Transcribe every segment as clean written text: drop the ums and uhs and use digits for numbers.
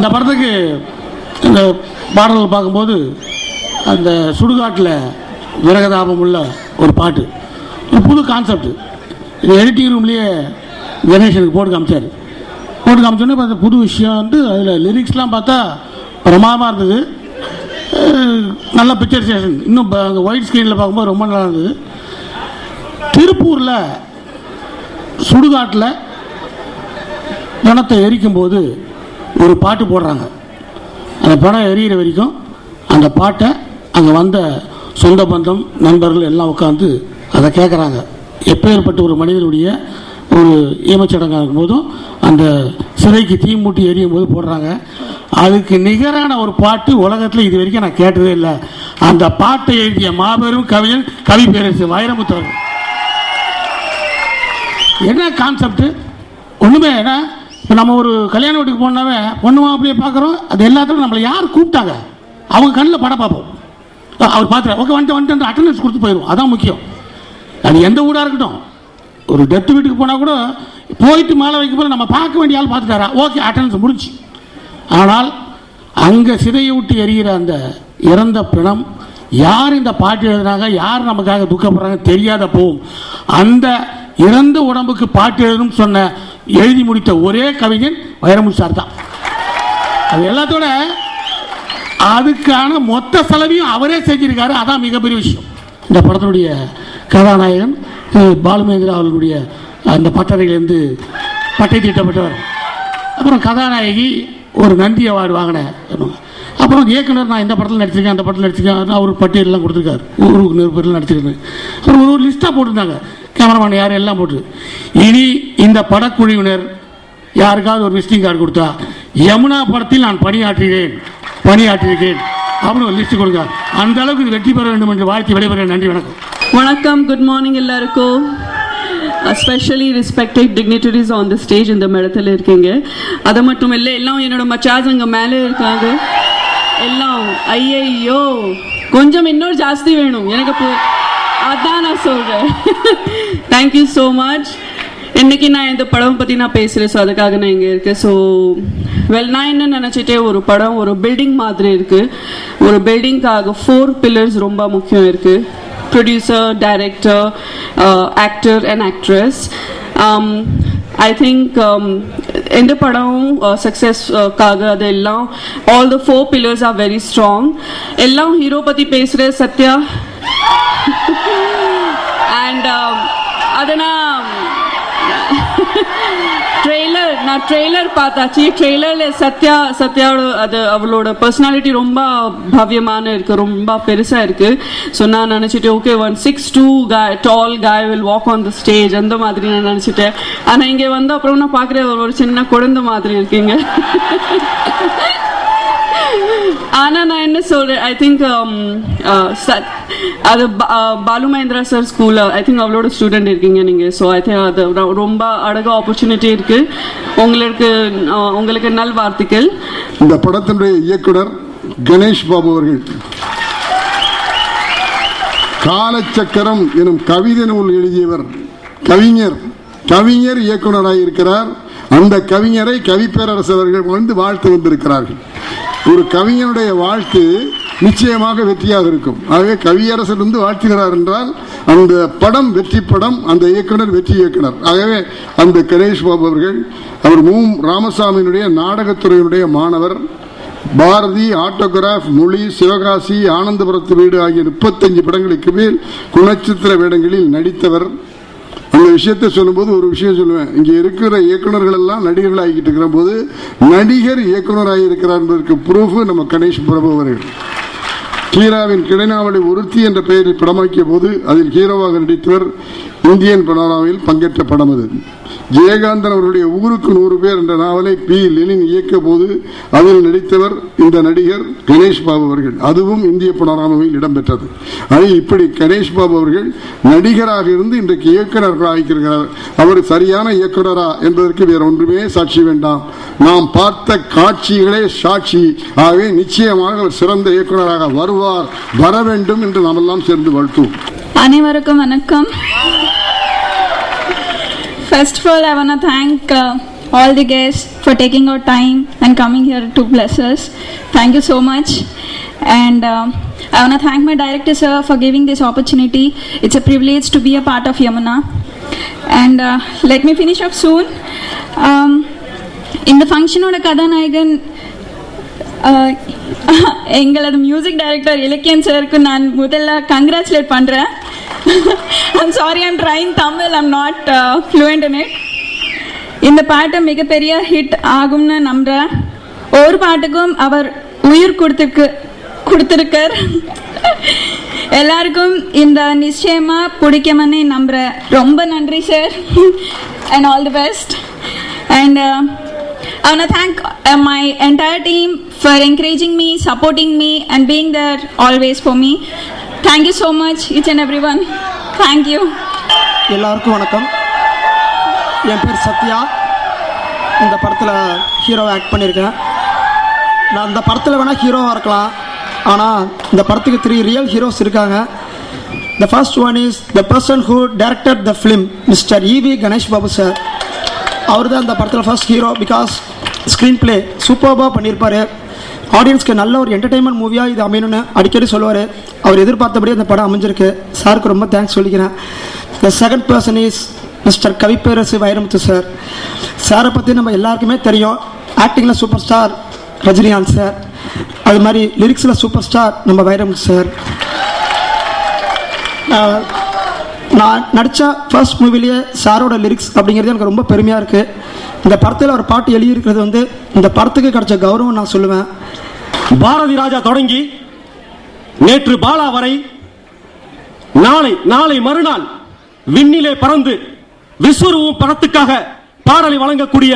இந்த படத்துக்கு இந்த பாடல்கள் பார்க்கும்போது அந்த சுடுகாட்டில் விரகதாபம் உள்ள ஒரு பாட்டு, ஒரு புது கான்செப்ட். இது எடிட்டிங் ரூம்லேயே கணேசனுக்கு போட்டு காமிச்சார். போட்டு காமிச்சோன்னே பார்த்த புது விஷயம் வந்து அதில் லிரிக்ஸ்லாம் பார்த்தா பிரமாதமாக இருந்தது. நல்ல பிக்சரைசேஷன். இன்னும் அங்கே ஒயிட் ஸ்க்ரீனில் பார்க்கும்போது ரொம்ப நல்லா இருந்தது. திருப்பூரில் சுடுகாட்டில் பணத்தை எரிக்கும்போது ஒரு பாட்டு போடுறாங்க. அந்த பணம் எரியிற வரைக்கும் அந்த பாட்டை அங்கே வந்த சொந்த பந்தம் நண்பர்கள் எல்லாம் உட்காந்து அதை கேட்குறாங்க. எப்பேற்பட்ட ஒரு மனிதனுடைய ஒரு ஈமச்சடங்காக இருக்கும்போதும் அந்த சிலைக்கு தீ மூட்டி எரியும் போது போடுறாங்க. அதுக்கு நிகரான ஒரு பாட்டு உலகத்தில் இது வரைக்கும் நான் கேட்டதே இல்லை. அந்த பாட்டை எழுதிய மாபெரும் கவிஞன் கவி பேரரசு வைரமுத்து அவர்கள். என்ன கான்செப்ட் ஒன்றுமே. ஏன்னா இப்போ நம்ம ஒரு கல்யாண வீட்டுக்கு போனாவே பொண்ணு மாப்பிள்ளையை பார்க்குறோம். அது எல்லாத்துக்கும் நம்மளை யார் கூப்பிட்டாங்க அவங்க கண்ணில் படம் பார்ப்போம். அவர் பார்த்துட்டு ஓகே வந்துட்டு அட்டண்டன்ஸ் கொடுத்து போயிடும். அதான் முக்கியம். அது எந்த ஊடாக இருக்கட்டும். ஒரு டெத் வீட்டுக்கு போனால் கூட போயிட்டு மாலை வைக்கும் போது நம்ம பார்க்க வேண்டிய ஆள் பார்த்துட்டாரா ஓகே அட்டண்டன்ஸ் முடிஞ்சு. ஆனால் அங்கே சிதையை விட்டு எரிகிற அந்த இறந்த பிணம் யார் இந்த பாட்டு எழுதுனாங்க, யார் நமக்காக துக்கப்படுறாங்க தெரியாத போகும். அந்த இறந்த உடம்புக்கு பாட்டு எழுதணும் சொன்ன எழுதி முடித்த ஒரே கவிஞன் வைரமுத்து சார் தான். அது எல்லாத்தோட அதுக்கான மொத்த செலவையும் அவரே செஞ்சிருக்காரு. அதான் மிகப்பெரிய விஷயம். இந்த படத்தினுடைய கதாநாயகன் பாலுமேந்திரா அவர்களுடைய அந்த பட்டறையிலேருந்து பட்டை தீட்டப்பட்டவர். அப்புறம் கதாநாயகி ஒரு நந்தி அவார்டு வாங்கினேன். அப்புறம் இயக்குனர் நான் இந்த படத்தில் நடிச்சிருக்கேன் அந்த படத்தில் நடிச்சிருக்கேன் அவர் பட்டியலாம் கொடுத்துருக்காரு. ஊருக்கு பேரில் நடிச்சிருக்கேன். அப்புறம் ஒரு லிஸ்ட்டாக போட்டிருந்தாங்க கேமராமேன் யார் எல்லாம் போட்டு. இனி இந்த படக்குழுவினர் யாருக்காவது ஒரு விசிட்டிங் கார்டு கொடுத்தா யமுனா படத்தில் நான் பணியாற்றியிருக்கேன் அப்படின்னு ஒரு லிஸ்ட் கொடுங்க. அந்த அளவுக்கு இது வெற்றி பெற வேண்டும் என்று வாழ்த்தி விடைபெறுகிறேன். நன்றி, வணக்கம். வணக்கம், குட் மார்னிங் எல்லாருக்கும். especially respected dignitaries on the stage இந்த மேடத்தில் இருக்கீங்க. அது மட்டும் இல்லை, எல்லாம் என்னோட மச்சாஸ் அங்கே மேலே இருக்காங்க. எல்லாம் ஐயோ கொஞ்சம் இன்னொரு ஜாஸ்தி வேணும் எனக்கு, அதான் நான் சொல்கிறேன். Thank you so much. இன்னைக்கு நான் இந்த படம் பற்றி நான் பேசுகிறேன். ஸோ அதுக்காக நான் இங்கே இருக்கேன். ஸோ நான் என்ன நினச்சிட்டே, ஒரு படம் ஒரு பில்டிங் மாதிரி இருக்குது. ஒரு பில்டிங்காக 4 pillars ரொம்ப முக்கியம் இருக்குது. Producer, director, actor and actress. I think in the padam success kaga adella all the 4 pillars are very strong. Ella hero pati pesre Satya and adana trailer பார்த்தாச்சு. ட்ரெய்லரில் சத்யாவோட அது அவளோட பர்சனாலிட்டி ரொம்ப பவ்யமான இருக்குது, ரொம்ப பெருசாக இருக்குது. ஸோ நான் நினச்சிட்டேன் okay 162 tall guy will walk on the stage அந்த மாதிரி நான் நினச்சிட்டேன். ஆனால் இங்கே வந்து அப்புறம் நான் பார்க்குறேன் ஒரு சின்ன குழந்தை மாதிரி இருக்கீங்க. ஆனால் நான் என்ன சொல்கிறேன், ஐ திங்க் அது பாலுமேந்திரா சார் ஸ்கூலில் ஐ திங்க் அவளோட ஸ்டூடெண்ட் இருக்கீங்க நீங்கள். ஸோ ஐ திங்க் அது ரொம்ப அழகாக ஆப்பர்ச்சுனிட்டி இருக்குது. உங்களுக்கு நல்வாழ்த்துக்கள். இந்த படத்தினுடைய இயக்குனர் கணேஷ் பாபு அவர்கள் காலச்சக்கரம் எனும் கவிதை நூல் எழுதியவர், கவிஞர் இயக்குனராக இருக்கிறார். அந்த கவிஞரை கவி பேரரசு அவர்கள் வந்து வாழ்த்து வந்திருக்கிறார்கள். ஒரு கவிஞனுடைய வாழ்த்து நிச்சயமாக வெற்றியாக இருக்கும். ஆகவே கவியரசர் வந்து வாழ்த்துகிறார் என்றால் அந்த படம் வெற்றி படம், அந்த இயக்குனர் வெற்றி இயக்குனர். ஆகவே அந்த கணேஷ் பாபு அவர்கள் அவர் ராமசாமியினுடைய நாடகத்துறையினுடைய மாணவர். பாரதி, ஆட்டோகிராஃப், மொழி, சிவகாசி, ஆனந்தபுரத்து வீடு ஆகிய 35 படங்களுக்கு மேல் குணச்சித்திர வேடங்களில் நடித்தவர். அந்த விஷயத்தை சொல்லும்போது ஒரு விஷயம் சொல்லுவேன். இங்கே இருக்கிற இயக்குநர்கள் எல்லாம் நடிகர்கள் ஆகிட்டு இருக்கிற போது நடிகர் இயக்குநராக இருக்கிறார் என்பதற்கு ப்ரூஃப் நம்ம கணேஷ் பிரபு அவர்கள். ஹீராவின் கிடைநாவலை ஒருத்தி என்ற பெயரில் படமாக்கிய போது அதில் ஹீரோவாக நடித்தவர். இந்தியன் பனோராமாவில் பங்கேற்ற படம் அது. ஜெயகாந்தன் அவருடைய ஊருக்கு 100 பேர் என்ற நாவலை பி. லெனின் இயக்கிய போது அதில் நடித்தவர் இந்த நடிகர் கணேஷ் பாபு அவர்கள். அதுவும் இந்திய பனோராமாவில் இடம்பெற்றது. அது இப்படி கணேஷ் பாபு அவர்கள் நடிகராக இருந்து இன்றைக்கு இயக்குநர்களாக இருக்கிறார். அவர் சரியான இயக்குனரா என்பதற்கு வேற ஒன்றுமே சாட்சி வேண்டாம், நாம் பார்த்த காட்சிகளே சாட்சி. ஆகவே நிச்சயமாக அவர் சிறந்த இயக்குனராக வருவார், வர வேண்டும் என்று நாம் எல்லாம் சேர்ந்து வாழ்த்துவோம். அனைவருக்கும் வணக்கம். First of all, I want to thank all the guests for taking out time and coming here to bless us. Thank you so much. And I want to thank my director, sir, for giving this opportunity. It's a privilege to be a part of Yamuna. And let me finish up soon. இந்த ஃபங்க்ஷனோட கதாநாயகன் எங்களது music director இலக்கியன் சாருக்கு நான் முதல்ல congratulate பண்ணுறேன். I'm sorry, I'm trying Tamil, I'm not fluent in it. இந்த பாட்டு மிகப்பெரிய ஹிட் ஆகும்னு நம்புகிறேன். ஒவ்வொரு பாட்டுக்கும் அவர் உயிர் கொடுத்துருக்கார். எல்லாருக்கும் இந்த நிச்சயமா பிடிக்கும்னு நம்புகிறேன். ரொம்ப நன்றி sir, and all the best. And I want to thank my entire team for encouraging me, supporting me and being there always for me. Thank you so much, each and everyone. Thank you. எல்லாருக்கும் வணக்கம். என் பேர் சத்யா. இந்த படத்தில் ஹீரோவை act பண்ணியிருக்கேன். நான் இந்த படத்தில் வேணால் ஹீரோவாக இருக்கலாம், ஆனால் இந்த படத்துக்கு 3 ரியல் ஹீரோஸ் இருக்காங்க. The first one is the person who directed the film, Mr. E.V. Ganesh Babu sir. அவர் தான் இந்த படத்தில் first hero. Because screen play சூப்பராக பண்ணியிருப்பார். ஆடியன்ஸ்க்கு நல்ல ஒரு என்டர்டெயின்மெண்ட் மூவியாக இது அமையணும்னு அடிக்கடி சொல்லுவார். அவர் எதிர்பார்த்தபடி அந்த படம் அமைஞ்சிருக்கு. சாருக்கு ரொம்ப தேங்க்ஸ் சொல்லிக்கிறேன். The second person is mister Kaviperarasu Vairamuthu sir. சாரை பற்றி நம்ம எல்லாருக்குமே தெரியும். ஆக்டிங்கில் சூப்பர் ஸ்டார் ரஜினிகாந்த் சார், அது மாதிரி லிரிக்ஸில் சூப்பர் ஸ்டார் நம்ம வைரமுத்து சார். நான் நடித்த ஃபர்ஸ்ட் மூவிலேயே சாரோட லிரிக்ஸ் அப்படிங்கிறது எனக்கு ரொம்ப பெருமையாக இருக்குது. இந்த படத்தில் ஒரு பாட்டு எழுதியிருக்கிறது இந்த படத்துக்கு கிடைச்ச கௌரவம் நான் சொல்லுவேன். பாரதி ராஜா தொடங்கி நேற்று பாலா வரை நாளை மறுநாள் விண்ணிலே பறந்து விஸ்வரூபம் படத்துக்காக பாடலை வழங்கக்கூடிய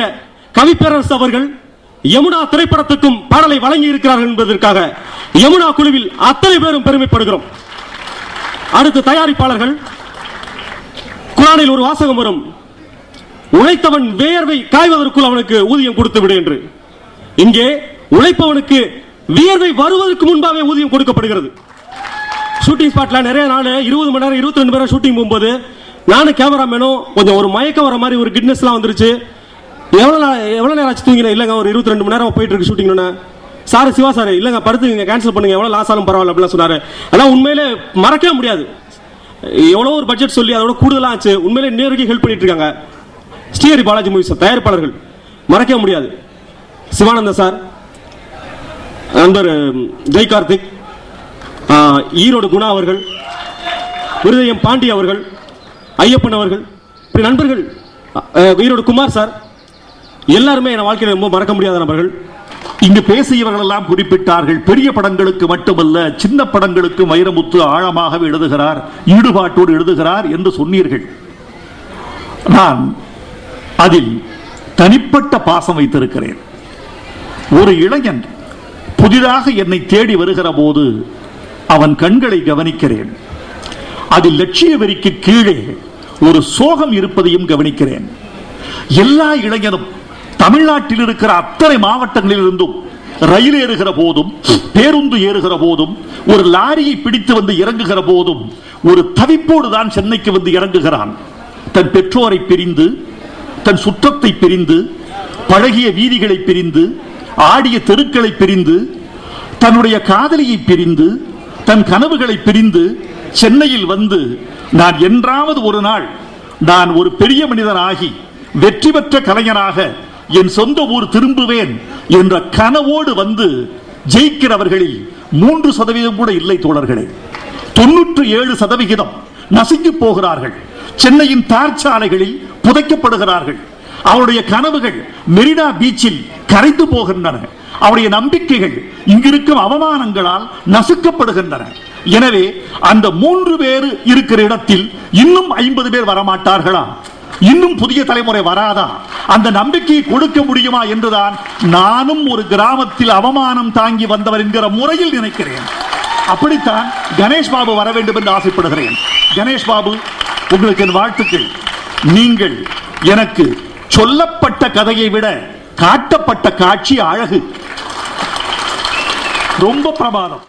கவிப்பேரரசு அவர்கள் யமுனா திரைப்படத்துக்கும் பாடலை வழங்கி இருக்கிறார்கள் என்பதற்காக யமுனா குழுவில் அத்தனை பேரும் பெருமைப்படுகிறோம். அடுத்து தயாரிப்பாளர்கள். குர்ஆனில் ஒரு வாசகம் வரும், உழைத்தவன் வேர்வை காய்வதற்குள் அவனுக்கு ஊதியம் கொடுத்து விடு என்று. இங்கே உழைப்பவனுக்கு வியர்வை வருவதற்கு முன்பாகவே ஊதியம் கொடுக்கப்படுகிறது. ஷூட்டிங் ஸ்பாட்ல நிறைய நாள் 20 மணி நேரம் 22 மணி நேரம் ஷூட்டிங் போகும்போது நானும் கேமராமேனும் கொஞ்சம் ஒரு மயக்கம் வர மாதிரி ஒரு கிட்னஸ்லாம் வந்துருச்சு. எவ்வளோ நேரம் ஆச்சு தூங்கினேன்? இல்லைங்க ஒரு 22 மணி நேரம் போயிட்டு இருக்கு ஷூட்டிங்னு. சார் சிவா சார் இல்லைங்க படுத்துங்க, கேன்சல் பண்ணுங்க, எவ்வளோ லாஸ் ஆகும் பரவாயில்ல அப்படிலாம் சொன்னார். ஆனால் உண்மையிலே மறக்கவே முடியாது. எவ்வளோ ஒரு பட்ஜெட் சொல்லி அதோட கூடுதலாக ஆச்சு. உண்மையிலே நேருக்கு ஹெல்ப் பண்ணிட்டு இருக்காங்க ஸ்ரீஹரி பாலாஜி மூவிஸ் தயாரிப்பாளர்கள். மறக்கவே முடியாது. சிவானந்த சார், நண்பர் ஜெய் கார்த்திக், ஈரோடு குணா அவர்கள், விருதயம் பாண்டி அவர்கள், ஐயப்பன் அவர்கள், இப்படி நண்பர்கள், ஈரோடு குமார் சார், எல்லாருமே என் வாழ்க்கையில் ரொம்ப மறக்க முடியாத நபர்கள். இங்கு பேசியவர்கள் எல்லாம் குறிப்பிட்டார்கள். பெரிய படங்களுக்கு மட்டுமல்ல, சின்ன படங்களுக்கு வைரமுத்து ஆழமாக எழுதுகிறார், ஈடுபாட்டோடு எழுதுகிறார் என்று சொன்னீர்கள். நான் அதில் தனிப்பட்ட பாசம் வைத்திருக்கிறேன். ஒரு இளைஞன் புதிதாக என்னை தேடி வருகிற போது அவன் கண்களை கவனிக்கிறேன். அதில் லட்சிய வரிக்கு கீழே ஒரு சோகம் இருப்பதையும் கவனிக்கிறேன். எல்லா இளைஞனும் தமிழ்நாட்டில் இருக்கிற அத்தனை மாவட்டங்களில் இருந்தும் ரயில் ஏறுகிற போதும் பேருந்து ஏறுகிற போதும் ஒரு லாரியை பிடித்து வந்து இறங்குகிற போதும் ஒரு தவிப்போடு தான் சென்னைக்கு வந்து இறங்குகிறான். தன் பெற்றோரை பிரிந்து, தன் சுற்றத்தை பிரிந்து, பழகிய வீதிகளை பிரிந்து, ஆடிய தெருக்களை பிரிந்து, தன்னுடைய காதலியை பிரிந்து, தன் கனவுகளை பிரிந்து சென்னையில் வந்து நான் என்றாவது ஒரு நாள் நான் ஒரு பெரிய மனிதனாகி வெற்றி பெற்ற கலைஞனாக என் சொந்த ஊர் திரும்புவேன் என்ற கனவோடு வந்து ஜெயிக்கிறவர்களில் 3% கூட இல்லை தோழர்களே. 97% நசுங்கி போகிறார்கள். சென்னையின் தார் சாலைகளில் புதைக்கப்படுகிறார்கள். அவருடைய கனவுகள் மெரினா பீச்சில் கரைந்து போகின்றன. அவருடைய நம்பிக்கைகள் இங்கிருக்கும் அவமானங்களால் நசுக்கப்படுகின்றன. எனவே அந்த 3 பேர் இருக்கிற இடத்தில் இன்னும் 50 பேர் வரமாட்டார்களா? இன்னும் புதிய தலைமுறை வராதா? அந்த நம்பிக்கையை கொடுக்க முடியுமா என்றுதான் நானும் ஒரு கிராமத்தில் அவமானம் தாங்கி வந்தவர் என்கிற முறையில் நினைக்கிறேன். அப்படித்தான் கணேஷ் பாபு வர வேண்டும் என்று ஆசைப்படுகிறேன். கணேஷ் பாபு, உங்களுக்கு என் வாழ்த்துக்கள். நீங்கள் எனக்கு சொல்லப்பட்ட கதையை விட காட்டப்பட்ட காட்சி அழகு, ரொம்ப பிரமாதம்.